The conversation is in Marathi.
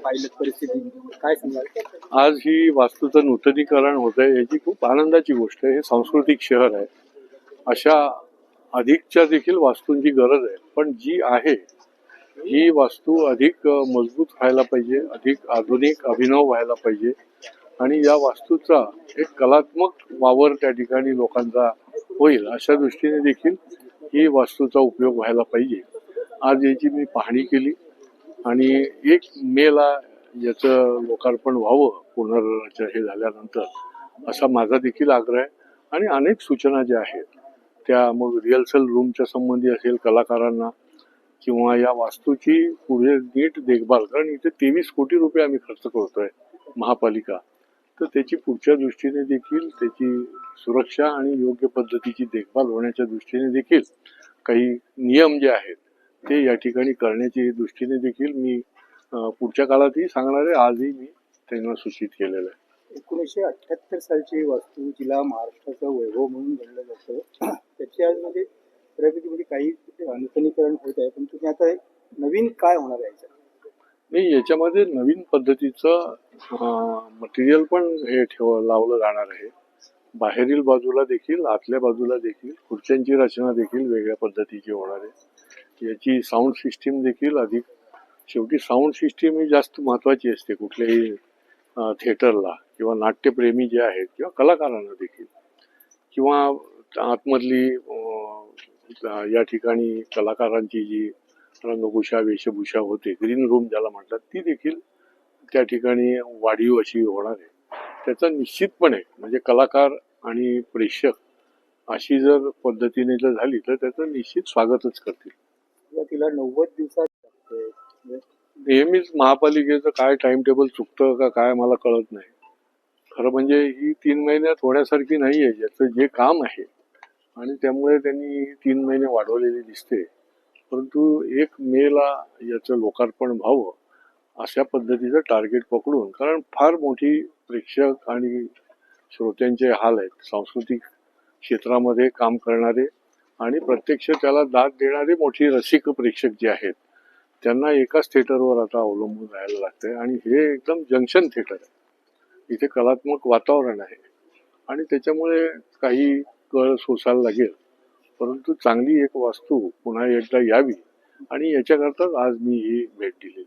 पाहिलं परिस्थिती काय सांगाल? आज ही वास्तूचं नूतनीकरण होत आहे, याची खूप आनंदाची गोष्ट आहे. हे सांस्कृतिक शहर आहे. अशा अधिकच्या देखील वास्तूंची गरज आहे, पण जी आहे ही वास्तू अधिक मजबूत व्हायला पाहिजे, अधिक आधुनिक अभिनव व्हायला पाहिजे आणि या वास्तूचा एक कलात्मक वावर त्या ठिकाणी लोकांचा होईल अशा दृष्टीने देखील ही वास्तूचा उपयोग व्हायला पाहिजे. आज याची मी पाहणी केली आणि 1 मेला याचं लोकार्पण व्हावं हे झाल्यानंतर असा माझा देखील आग्रह आहे. आणि अनेक सूचना ज्या आहेत त्या मग रिहर्सल रूमच्या संबंधी असेल, कलाकारांना किंवा या वास्तूची पुढे नीट देखभाल, कारण इथे 23 कोटी रुपये आम्ही खर्च करतोय महापालिका, तर त्याची पुढच्या दृष्टीने देखील त्याची सुरक्षा आणि योग्य पद्धतीची देखभाल होण्याच्या दृष्टीने देखील काही नियम जे आहेत ते या ठिकाणी करण्याची दृष्टीने देखील मी पुढच्या काळातही सांगणार आहे. आजही मी त्यांना सूचित केलेलं आहे. 1978 सालची वास्तू, जिला महाराष्ट्राचा वैभव म्हणून गणलं जातं, त्याची आज म्हणजे बऱ्यापैकी काही नूतनीकरण होत आहे, पण तुम्ही आता नवीन काय होणार आहे? नाही, याच्यामध्ये नवीन पद्धतीचं मटेरियल पण हे लावलं जाणार आहे. बाहेरील बाजूला देखील, आतल्या बाजूला देखील खुर्च्यांची रचना देखील वेगळ्या पद्धतीची होणार आहे. याची साऊंड सिस्टीम देखील अधिक, शेवटी साऊंड सिस्टीम ही जास्त महत्वाची असते कुठल्याही थिएटरला किंवा नाट्यप्रेमी जे आहेत किंवा कलाकारांना देखील, किंवा आतमधली या ठिकाणी कलाकारांची जी रंगभूषा वेशभूषा होते, ग्रीन रूम ज्याला म्हणतात, ती देखील त्या ठिकाणी वाढीव अशी होणार आहे. त्याचा निश्चितपणे म्हणजे कलाकार आणि प्रेक्षक अशी जर पद्धतीने जर झाली तर त्याचं निश्चित स्वागतच करतील. तिला 90 दिवसात नेहमीच महापालिकेचं काय टाइम टेबल चुकतं का काय मला कळत नाही. खरं म्हणजे ही 3 महिन्यात होण्यासारखी नाही आहे, याचं जे काम आहे, आणि त्यामुळे त्यांनी 3 महिने वाढवलेली दिसते. परंतु 1 मेला याचं लोकार्पण व्हावं अशा पद्धतीचं टार्गेट पकडून, कारण फार मोठी प्रेक्षक आणि श्रोत्यांचे हाल आहेत. सांस्कृतिक क्षेत्रामध्ये काम करणारे आणि प्रत्यक्ष त्याला दाद देणारे मोठी रसिक प्रेक्षक जे आहेत त्यांना एकाच थिएटरवर आता अवलंबून राहायला लागतंय. आणि हे एकदम जंक्शन थिएटर आहे, इथे कलात्मक वातावरण आहे आणि त्याच्यामुळे काही कळ सोसायला लागेल, परंतु चांगली एक वास्तू पुन्हा एकदा यावी आणि याच्याकरताच आज मी ही भेट दिलेली.